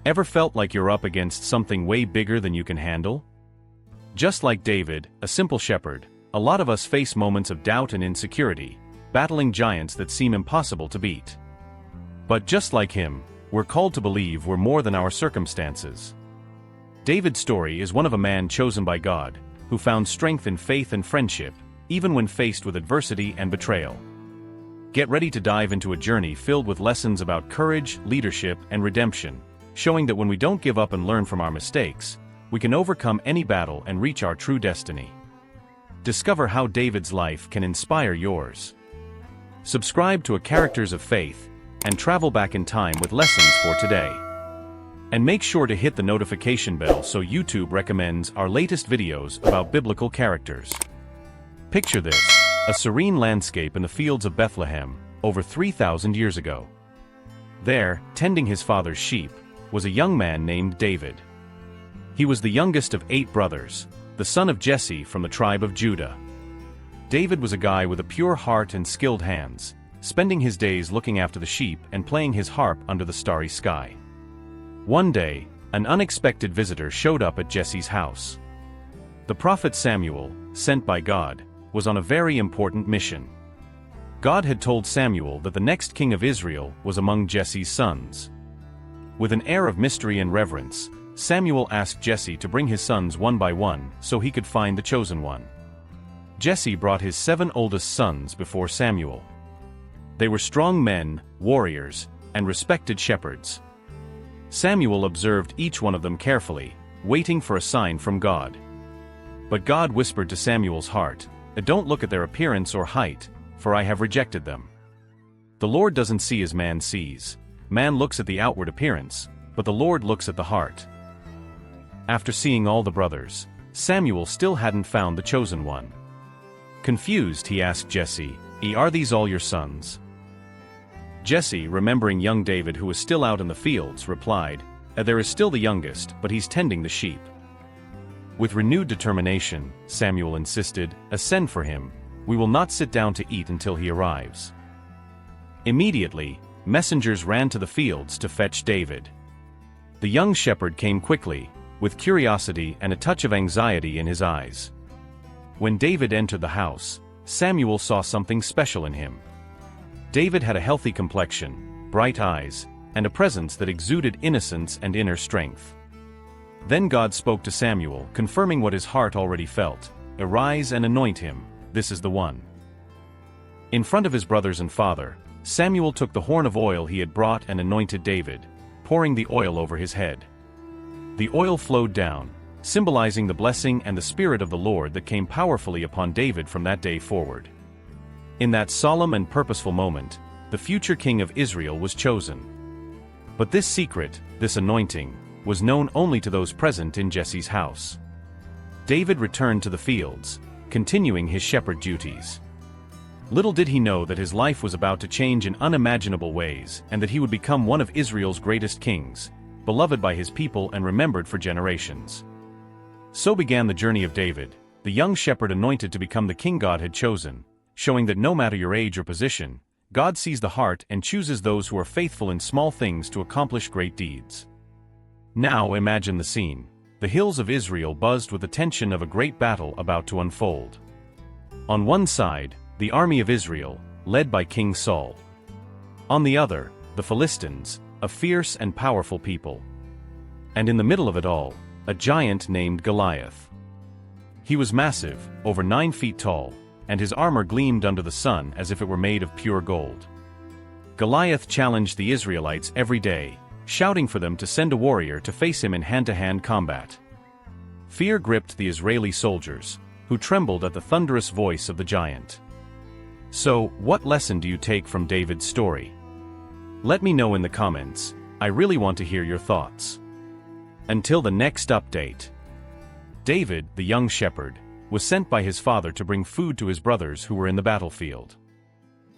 Ever felt like you're up against something way bigger than you can handle? Just like David, a simple shepherd, a lot of us face moments of doubt and insecurity, battling giants that seem impossible to beat. But just like him, we're called to believe we're more than our circumstances. David's story is one of a man chosen by God, who found strength in faith and friendship, even when faced with adversity and betrayal. Get ready to dive into a journey filled with lessons about courage, leadership, and redemption, showing that when we don't give up and learn from our mistakes, we can overcome any battle and reach our true destiny. Discover how David's life can inspire yours. Subscribe to A Characters of Faith, and travel back in time with lessons for today. And make sure to hit the notification bell so YouTube recommends our latest videos about biblical characters. Picture this, a serene landscape in the fields of Bethlehem, over 3,000 years ago. There, tending his father's sheep, was a young man named David. He was the youngest of 8 brothers, the son of Jesse from the tribe of Judah. David was a guy with a pure heart and skilled hands, spending his days looking after the sheep and playing his harp under the starry sky. One day, an unexpected visitor showed up at Jesse's house. The prophet Samuel, sent by God, was on a very important mission. God had told Samuel that the next king of Israel was among Jesse's sons. With an air of mystery and reverence, Samuel asked Jesse to bring his sons one by one so he could find the chosen one. Jesse brought his 7 oldest sons before Samuel. They were strong men, warriors, and respected shepherds. Samuel observed each one of them carefully, waiting for a sign from God. But God whispered to Samuel's heart, "Don't look at their appearance or height, for I have rejected them." The Lord doesn't see as man sees. Man looks at the outward appearance, but the Lord looks at the heart. After seeing all the brothers, Samuel still hadn't found the chosen one. Confused, he asked Jesse, "Are these all your sons?" Jesse, remembering young David who was still out in the fields, replied, "There is still the youngest, but he's tending the sheep." With renewed determination, Samuel insisted, "Send for him. We will not sit down to eat until he arrives." Immediately, messengers ran to the fields to fetch David. The young shepherd came quickly, with curiosity and a touch of anxiety in his eyes. When David entered the house, Samuel saw something special in him. David had a healthy complexion, bright eyes, and a presence that exuded innocence and inner strength. Then God spoke to Samuel, confirming what his heart already felt, "Arise and anoint him, this is the one." In front of his brothers and father, Samuel took the horn of oil he had brought and anointed David, pouring the oil over his head. The oil flowed down, symbolizing the blessing and the Spirit of the Lord that came powerfully upon David from that day forward. In that solemn and purposeful moment, the future king of Israel was chosen. But this secret, this anointing, was known only to those present in Jesse's house. David returned to the fields, continuing his shepherd duties. Little did he know that his life was about to change in unimaginable ways and that he would become one of Israel's greatest kings, beloved by his people and remembered for generations. So began the journey of David, the young shepherd anointed to become the king God had chosen, showing that no matter your age or position, God sees the heart and chooses those who are faithful in small things to accomplish great deeds. Now imagine the scene. The hills of Israel buzzed with the tension of a great battle about to unfold. On one side, the army of Israel, led by King Saul. On the other, the Philistines, a fierce and powerful people. And in the middle of it all, a giant named Goliath. He was massive, over 9 feet tall, and his armor gleamed under the sun as if it were made of pure gold. Goliath challenged the Israelites every day, shouting for them to send a warrior to face him in hand-to-hand combat. Fear gripped the Israeli soldiers, who trembled at the thunderous voice of the giant. So, what lesson do you take from David's story? Let me know in the comments. I really want to hear your thoughts. Until the next update. David, the young shepherd, was sent by his father to bring food to his brothers who were in the battlefield.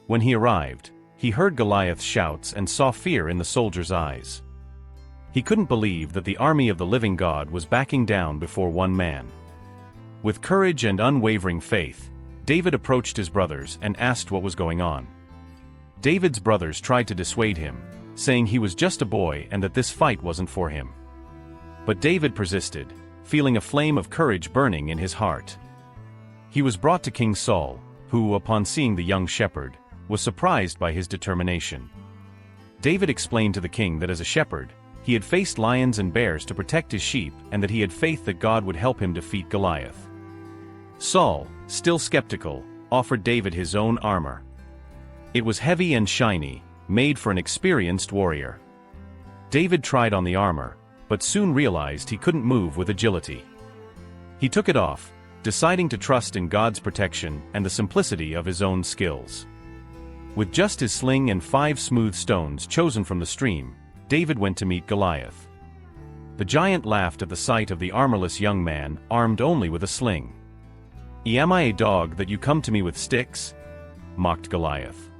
When he arrived, he heard Goliath's shouts and saw fear in the soldiers' eyes. He couldn't believe that the army of the living God was backing down before one man. With courage and unwavering faith, David approached his brothers and asked what was going on. David's brothers tried to dissuade him, saying he was just a boy and that this fight wasn't for him. But David persisted, feeling a flame of courage burning in his heart. He was brought to King Saul, who, upon seeing the young shepherd, was surprised by his determination. David explained to the king that as a shepherd, he had faced lions and bears to protect his sheep and that he had faith that God would help him defeat Goliath. Saul, still skeptical, offered David his own armor. It was heavy and shiny, made for an experienced warrior. David tried on the armor, but soon realized he couldn't move with agility. He took it off, deciding to trust in God's protection and the simplicity of his own skills. With just his sling and 5 smooth stones chosen from the stream, David went to meet Goliath. The giant laughed at the sight of the armorless young man, armed only with a sling. "Am I a dog that you come to me with sticks?" mocked Goliath.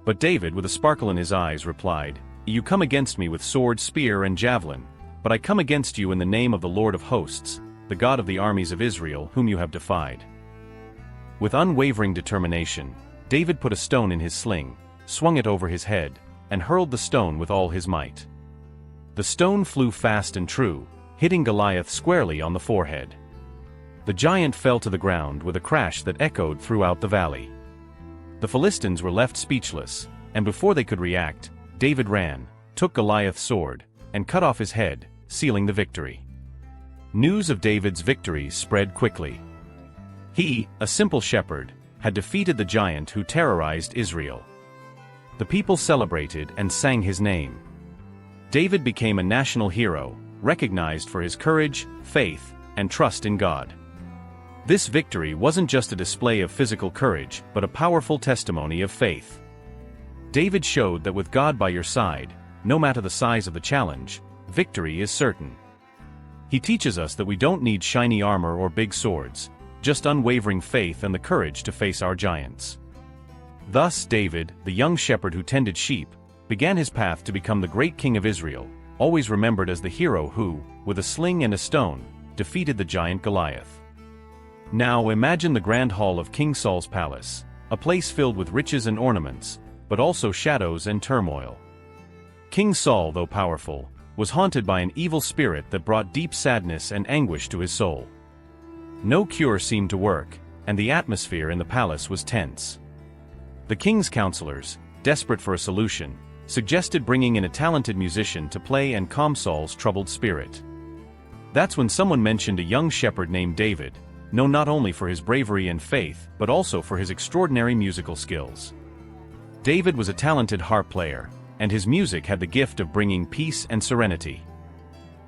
But David, with a sparkle in his eyes, replied, "You come against me with sword, spear, and javelin, but I come against you in the name of the Lord of hosts, the God of the armies of Israel, whom you have defied." With unwavering determination, David put a stone in his sling, swung it over his head, and hurled the stone with all his might. The stone flew fast and true, hitting Goliath squarely on the forehead. The giant fell to the ground with a crash that echoed throughout the valley. The Philistines were left speechless, and before they could react, David ran, took Goliath's sword, and cut off his head, sealing the victory. News of David's victories spread quickly. He, a simple shepherd, had defeated the giant who terrorized Israel. The people celebrated and sang his name. David became a national hero, recognized for his courage, faith, and trust in God. This victory wasn't just a display of physical courage, but a powerful testimony of faith. David showed that with God by your side, no matter the size of the challenge, victory is certain. He teaches us that we don't need shiny armor or big swords, just unwavering faith and the courage to face our giants. Thus David, the young shepherd who tended sheep, began his path to become the great king of Israel, always remembered as the hero who, with a sling and a stone, defeated the giant Goliath. Now imagine the grand hall of King Saul's palace, a place filled with riches and ornaments, but also shadows and turmoil. King Saul, though powerful, was haunted by an evil spirit that brought deep sadness and anguish to his soul. No cure seemed to work, and the atmosphere in the palace was tense. The king's counselors, desperate for a solution, suggested bringing in a talented musician to play and calm Saul's troubled spirit. That's when someone mentioned a young shepherd named David, known not only for his bravery and faith, but also for his extraordinary musical skills. David was a talented harp player, and his music had the gift of bringing peace and serenity.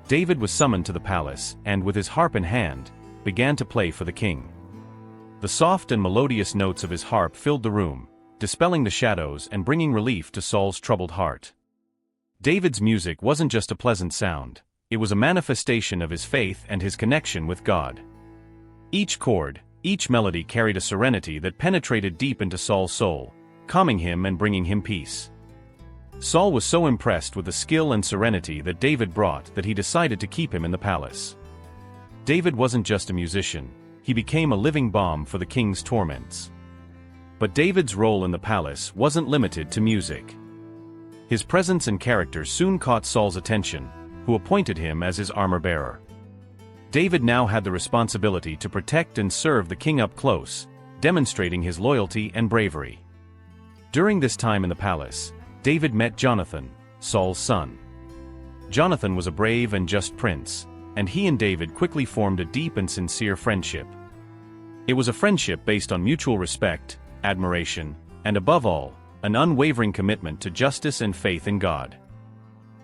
David was summoned to the palace, and with his harp in hand, began to play for the king. The soft and melodious notes of his harp filled the room, dispelling the shadows and bringing relief to Saul's troubled heart. David's music wasn't just a pleasant sound, it was a manifestation of his faith and his connection with God. Each chord, each melody carried a serenity that penetrated deep into Saul's soul, calming him and bringing him peace. Saul was so impressed with the skill and serenity that David brought that he decided to keep him in the palace. David wasn't just a musician, he became a living balm for the king's torments. But David's role in the palace wasn't limited to music. His presence and character soon caught Saul's attention, who appointed him as his armor-bearer. David now had the responsibility to protect and serve the king up close, demonstrating his loyalty and bravery. During this time in the palace, David met Jonathan, Saul's son. Jonathan was a brave and just prince, and he and David quickly formed a deep and sincere friendship. It was a friendship based on mutual respect, admiration, and above all, an unwavering commitment to justice and faith in God.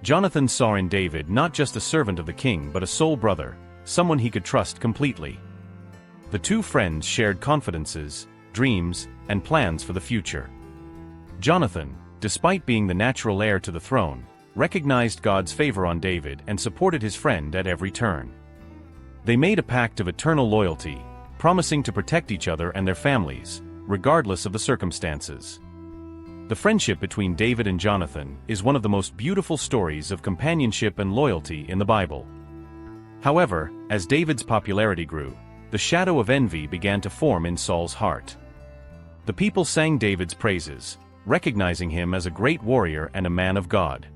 Jonathan saw in David not just a servant of the king but a soul brother, someone he could trust completely. The two friends shared confidences, dreams, and plans for the future. Jonathan, despite being the natural heir to the throne, recognized God's favor on David and supported his friend at every turn. They made a pact of eternal loyalty, promising to protect each other and their families, regardless of the circumstances. The friendship between David and Jonathan is one of the most beautiful stories of companionship and loyalty in the Bible. However, as David's popularity grew, the shadow of envy began to form in Saul's heart. The people sang David's praises, recognizing him as a great warrior and a man of God.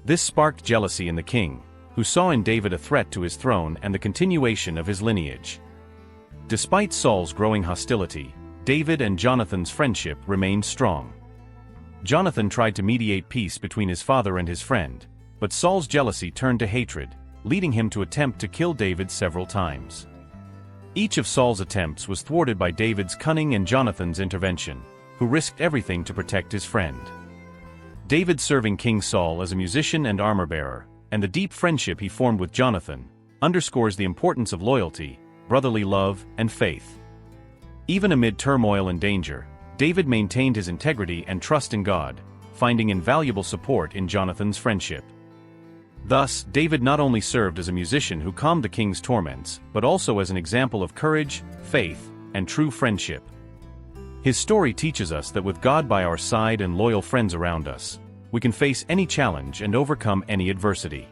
This sparked jealousy in the king, who saw in David a threat to his throne and the continuation of his lineage. Despite Saul's growing hostility, David and Jonathan's friendship remained strong. Jonathan tried to mediate peace between his father and his friend, but Saul's jealousy turned to hatred, leading him to attempt to kill David several times. Each of Saul's attempts was thwarted by David's cunning and Jonathan's intervention, who risked everything to protect his friend. David serving King Saul as a musician and armor-bearer, and the deep friendship he formed with Jonathan, underscores the importance of loyalty, brotherly love, and faith. Even amid turmoil and danger, David maintained his integrity and trust in God, finding invaluable support in Jonathan's friendship. Thus, David not only served as a musician who calmed the king's torments, but also as an example of courage, faith, and true friendship. His story teaches us that with God by our side and loyal friends around us, we can face any challenge and overcome any adversity.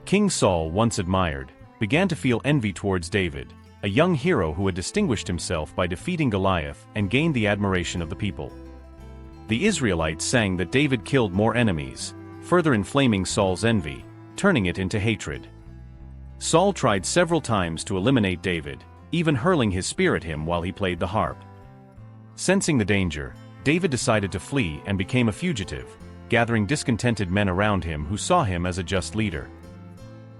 King Saul, once admired, began to feel envy towards David, a young hero who had distinguished himself by defeating Goliath and gained the admiration of the people. The Israelites sang that David killed more enemies, further inflaming Saul's envy, turning it into hatred. Saul tried several times to eliminate David, even hurling his spear at him while he played the harp. Sensing the danger, David decided to flee and became a fugitive, gathering discontented men around him who saw him as a just leader.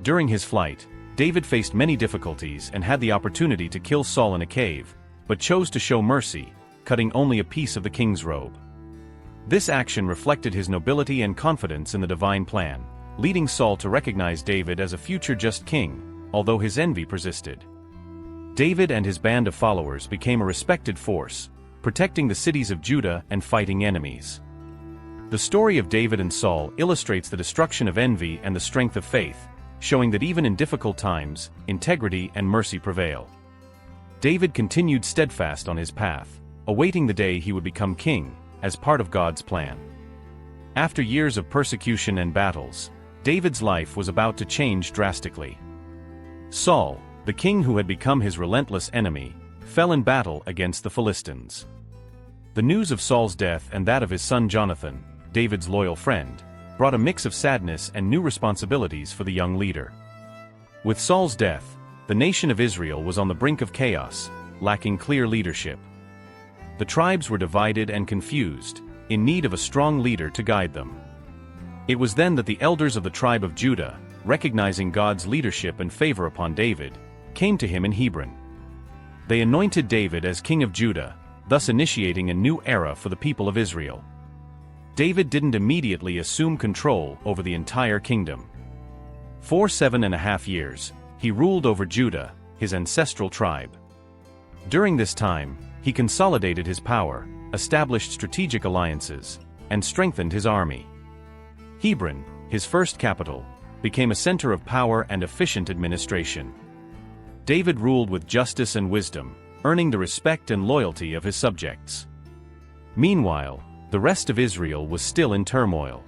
During his flight, David faced many difficulties and had the opportunity to kill Saul in a cave, but chose to show mercy, cutting only a piece of the king's robe. This action reflected his nobility and confidence in the divine plan, leading Saul to recognize David as a future just king, although his envy persisted. David and his band of followers became a respected force, protecting the cities of Judah and fighting enemies. The story of David and Saul illustrates the destruction of envy and the strength of faith, showing that even in difficult times, integrity and mercy prevail. David continued steadfast on his path, awaiting the day he would become king, as part of God's plan. After years of persecution and battles, David's life was about to change drastically. Saul, the king who had become his relentless enemy, fell in battle against the Philistines. The news of Saul's death and that of his son Jonathan, David's loyal friend, brought a mix of sadness and new responsibilities for the young leader. With Saul's death, the nation of Israel was on the brink of chaos, lacking clear leadership. The tribes were divided and confused, in need of a strong leader to guide them. It was then that the elders of the tribe of Judah, recognizing God's leadership and favor upon David, came to him in Hebron. They anointed David as king of Judah, thus initiating a new era for the people of Israel. David didn't immediately assume control over the entire kingdom. For 7.5 years, he ruled over Judah, his ancestral tribe. During this time, he consolidated his power, established strategic alliances, and strengthened his army. Hebron, his first capital, became a center of power and efficient administration. David ruled with justice and wisdom, earning the respect and loyalty of his subjects. Meanwhile, the rest of Israel was still in turmoil.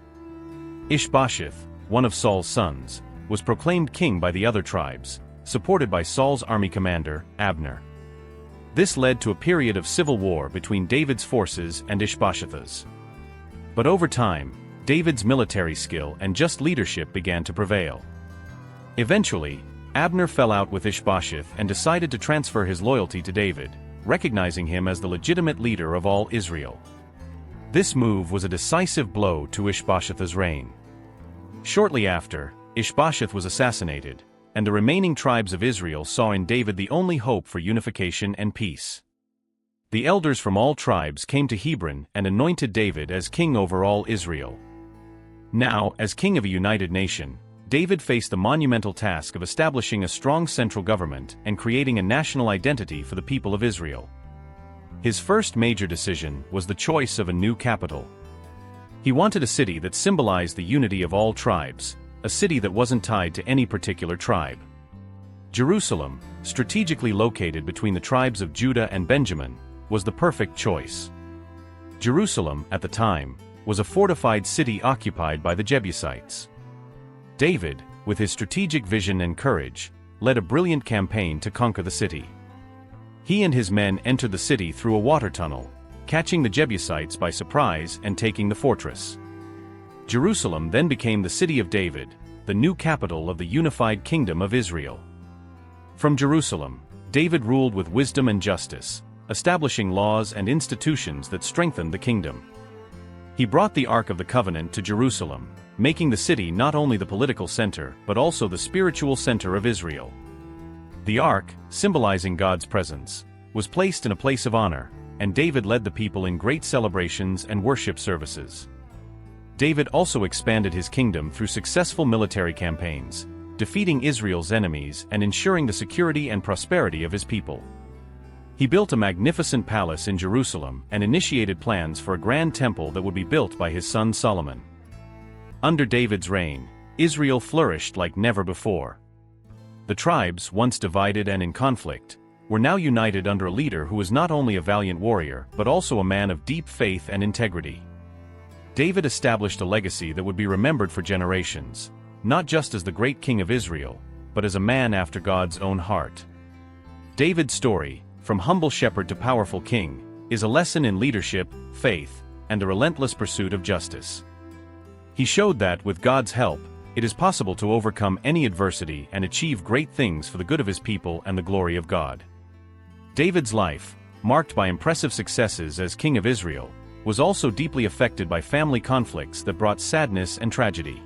Ishbosheth, one of Saul's sons, was proclaimed king by the other tribes, supported by Saul's army commander, Abner. This led to a period of civil war between David's forces and Ishbosheth's. But over time, David's military skill and just leadership began to prevail. Eventually, Abner fell out with Ishbosheth and decided to transfer his loyalty to David, recognizing him as the legitimate leader of all Israel. This move was a decisive blow to Ishbosheth's reign. Shortly after, Ishbosheth was assassinated, and the remaining tribes of Israel saw in David the only hope for unification and peace. The elders from all tribes came to Hebron and anointed David as king over all Israel. Now, as king of a united nation, David faced the monumental task of establishing a strong central government and creating a national identity for the people of Israel. His first major decision was the choice of a new capital. He wanted a city that symbolized the unity of all tribes, a city that wasn't tied to any particular tribe. Jerusalem, strategically located between the tribes of Judah and Benjamin, was the perfect choice. Jerusalem, at the time, was a fortified city occupied by the Jebusites. David, with his strategic vision and courage, led a brilliant campaign to conquer the city. He and his men entered the city through a water tunnel, catching the Jebusites by surprise and taking the fortress. Jerusalem then became the city of David, the new capital of the unified kingdom of Israel. From Jerusalem, David ruled with wisdom and justice, establishing laws and institutions that strengthened the kingdom. He brought the Ark of the Covenant to Jerusalem, making the city not only the political center but also the spiritual center of Israel. The Ark, symbolizing God's presence, was placed in a place of honor, and David led the people in great celebrations and worship services. David also expanded his kingdom through successful military campaigns, defeating Israel's enemies and ensuring the security and prosperity of his people. He built a magnificent palace in Jerusalem and initiated plans for a grand temple that would be built by his son Solomon. Under David's reign, Israel flourished like never before. The tribes, once divided and in conflict, were now united under a leader who was not only a valiant warrior but also a man of deep faith and integrity. David established a legacy that would be remembered for generations, not just as the great king of Israel, but as a man after God's own heart. David's story, from humble shepherd to powerful king, is a lesson in leadership, faith, and a relentless pursuit of justice. He showed that, with God's help, it is possible to overcome any adversity and achieve great things for the good of his people and the glory of God. David's life, marked by impressive successes as king of Israel, was also deeply affected by family conflicts that brought sadness and tragedy.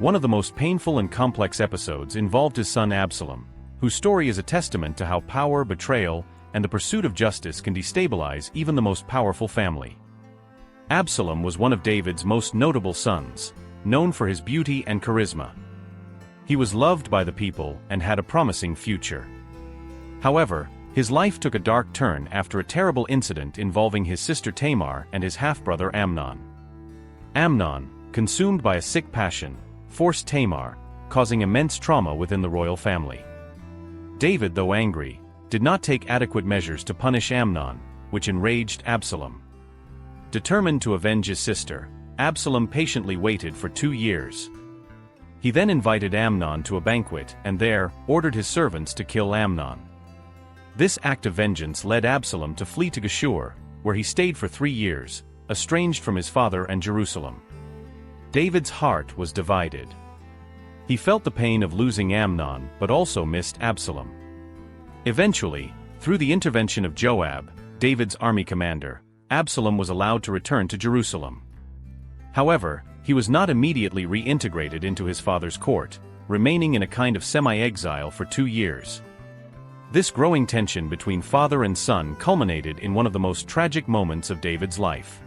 One of the most painful and complex episodes involved his son Absalom, whose story is a testament to how power, betrayal, and the pursuit of justice can destabilize even the most powerful family. Absalom was one of David's most notable sons, known for his beauty and charisma. He was loved by the people and had a promising future. However, his life took a dark turn after a terrible incident involving his sister Tamar and his half-brother Amnon. Amnon, consumed by a sick passion, forced Tamar, causing immense trauma within the royal family. David, though angry, did not take adequate measures to punish Amnon, which enraged Absalom. Determined to avenge his sister, Absalom patiently waited for 2 years. He then invited Amnon to a banquet and there ordered his servants to kill Amnon. This act of vengeance led Absalom to flee to Geshur, where he stayed for 3 years, estranged from his father and Jerusalem. David's heart was divided. He felt the pain of losing Amnon but also missed Absalom. Eventually, through the intervention of Joab, David's army commander, Absalom was allowed to return to Jerusalem. However, he was not immediately reintegrated into his father's court, remaining in a kind of semi-exile for 2 years. This growing tension between father and son culminated in one of the most tragic moments of David's life.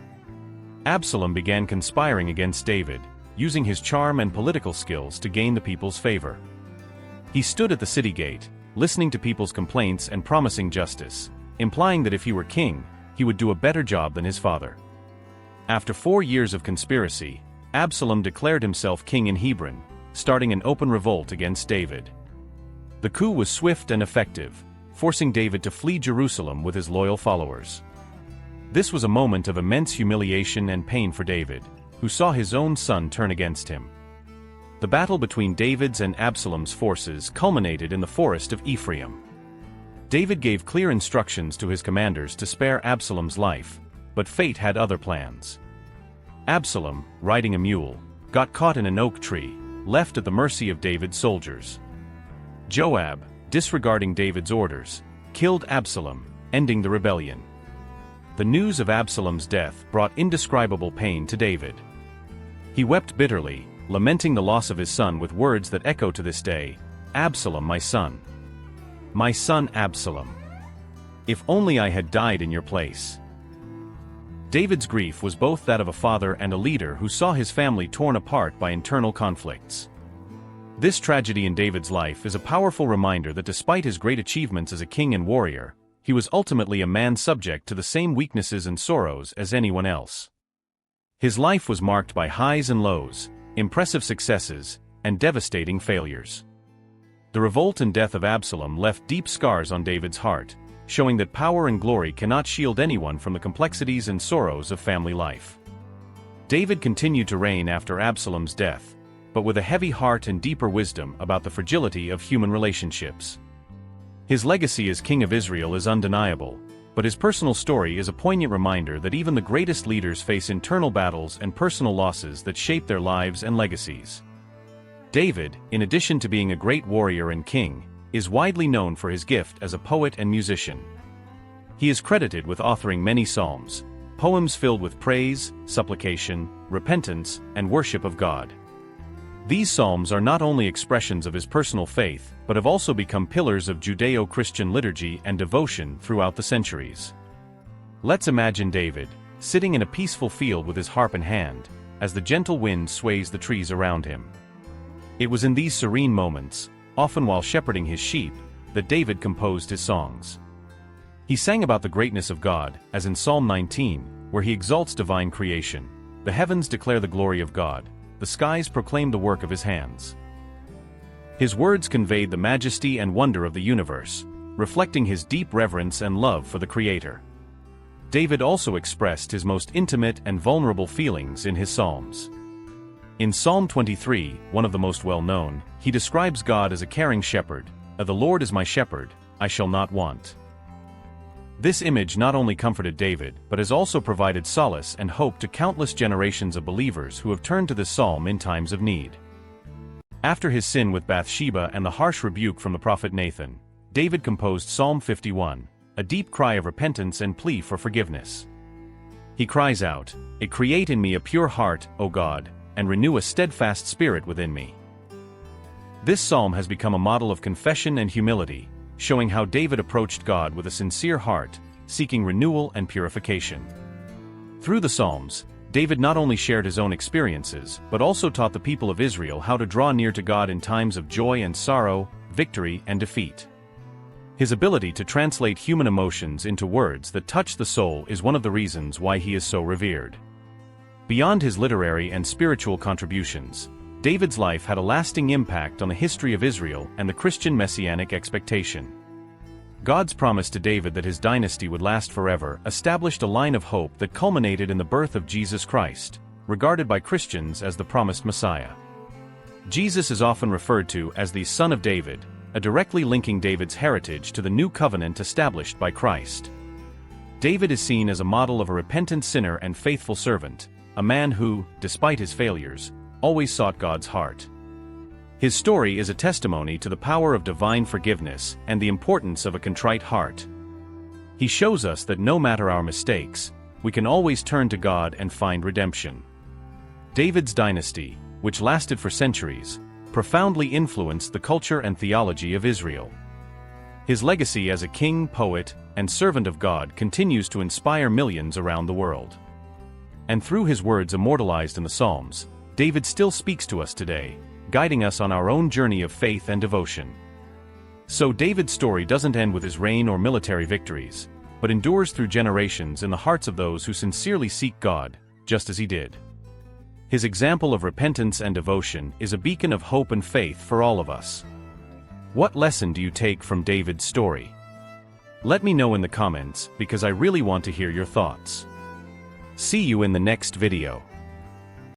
Absalom began conspiring against David, using his charm and political skills to gain the people's favor. He stood at the city gate, listening to people's complaints and promising justice, implying that if he were king, he would do a better job than his father. After 4 years of conspiracy, Absalom declared himself king in Hebron, starting an open revolt against David. The coup was swift and effective, forcing David to flee Jerusalem with his loyal followers. This was a moment of immense humiliation and pain for David, who saw his own son turn against him. The battle between David's and Absalom's forces culminated in the forest of Ephraim. David gave clear instructions to his commanders to spare Absalom's life, but fate had other plans. Absalom, riding a mule, got caught in an oak tree, left at the mercy of David's soldiers. Joab, disregarding David's orders, killed Absalom, ending the rebellion. The news of Absalom's death brought indescribable pain to David. He wept bitterly, lamenting the loss of his son with words that echo to this day, "Absalom, my son. My son Absalom. If only I had died in your place." David's grief was both that of a father and a leader who saw his family torn apart by internal conflicts. This tragedy in David's life is a powerful reminder that despite his great achievements as a king and warrior, he was ultimately a man subject to the same weaknesses and sorrows as anyone else. His life was marked by highs and lows, impressive successes, and devastating failures. The revolt and death of Absalom left deep scars on David's heart, showing that power and glory cannot shield anyone from the complexities and sorrows of family life. David continued to reign after Absalom's death, but with a heavy heart and deeper wisdom about the fragility of human relationships. His legacy as king of Israel is undeniable, But his personal story is a poignant reminder that even the greatest leaders face internal battles and personal losses that shape their lives and legacies. David, in addition to being a great warrior and king, is widely known for his gift as a poet and musician. He is credited with authoring many psalms, poems filled with praise, supplication, repentance, and worship of God. These psalms are not only expressions of his personal faith, but have also become pillars of Judeo-Christian liturgy and devotion throughout the centuries. Let's imagine David, sitting in a peaceful field with his harp in hand, as the gentle wind sways the trees around him. It was in these serene moments, often while shepherding his sheep, that David composed his songs. He sang about the greatness of God, as in Psalm 19, where he exalts divine creation. The heavens declare the glory of God, the skies proclaim the work of his hands. His words conveyed the majesty and wonder of the universe, reflecting his deep reverence and love for the Creator. David also expressed his most intimate and vulnerable feelings in his psalms. In Psalm 23, one of the most well-known, he describes God as a caring shepherd. "The Lord is my shepherd, I shall not want." This image not only comforted David, but has also provided solace and hope to countless generations of believers who have turned to this psalm in times of need. After his sin with Bathsheba and the harsh rebuke from the prophet Nathan, David composed Psalm 51, a deep cry of repentance and plea for forgiveness. He cries out, "Create in me a pure heart, O God, and renew a steadfast spirit within me." This psalm has become a model of confession and humility, showing how David approached God with a sincere heart, seeking renewal and purification. Through the Psalms, David not only shared his own experiences, but also taught the people of Israel how to draw near to God in times of joy and sorrow, victory and defeat. His ability to translate human emotions into words that touch the soul is one of the reasons why he is so revered. Beyond his literary and spiritual contributions, David's life had a lasting impact on the history of Israel and the Christian messianic expectation. God's promise to David that his dynasty would last forever established a line of hope that culminated in the birth of Jesus Christ, regarded by Christians as the promised Messiah. Jesus is often referred to as the Son of David, directly linking David's heritage to the new covenant established by Christ. David is seen as a model of a repentant sinner and faithful servant, a man who, despite his failures, always sought God's heart. His story is a testimony to the power of divine forgiveness and the importance of a contrite heart. He shows us that no matter our mistakes, we can always turn to God and find redemption. David's dynasty, which lasted for centuries, profoundly influenced the culture and theology of Israel. His legacy as a king, poet, and servant of God continues to inspire millions around the world. And through his words immortalized in the Psalms, David still speaks to us today, guiding us on our own journey of faith and devotion. So David's story doesn't end with his reign or military victories, but endures through generations in the hearts of those who sincerely seek God, just as he did. His example of repentance and devotion is a beacon of hope and faith for all of us. What lesson do you take from David's story? Let me know in the comments, because I really want to hear your thoughts. See you in the next video.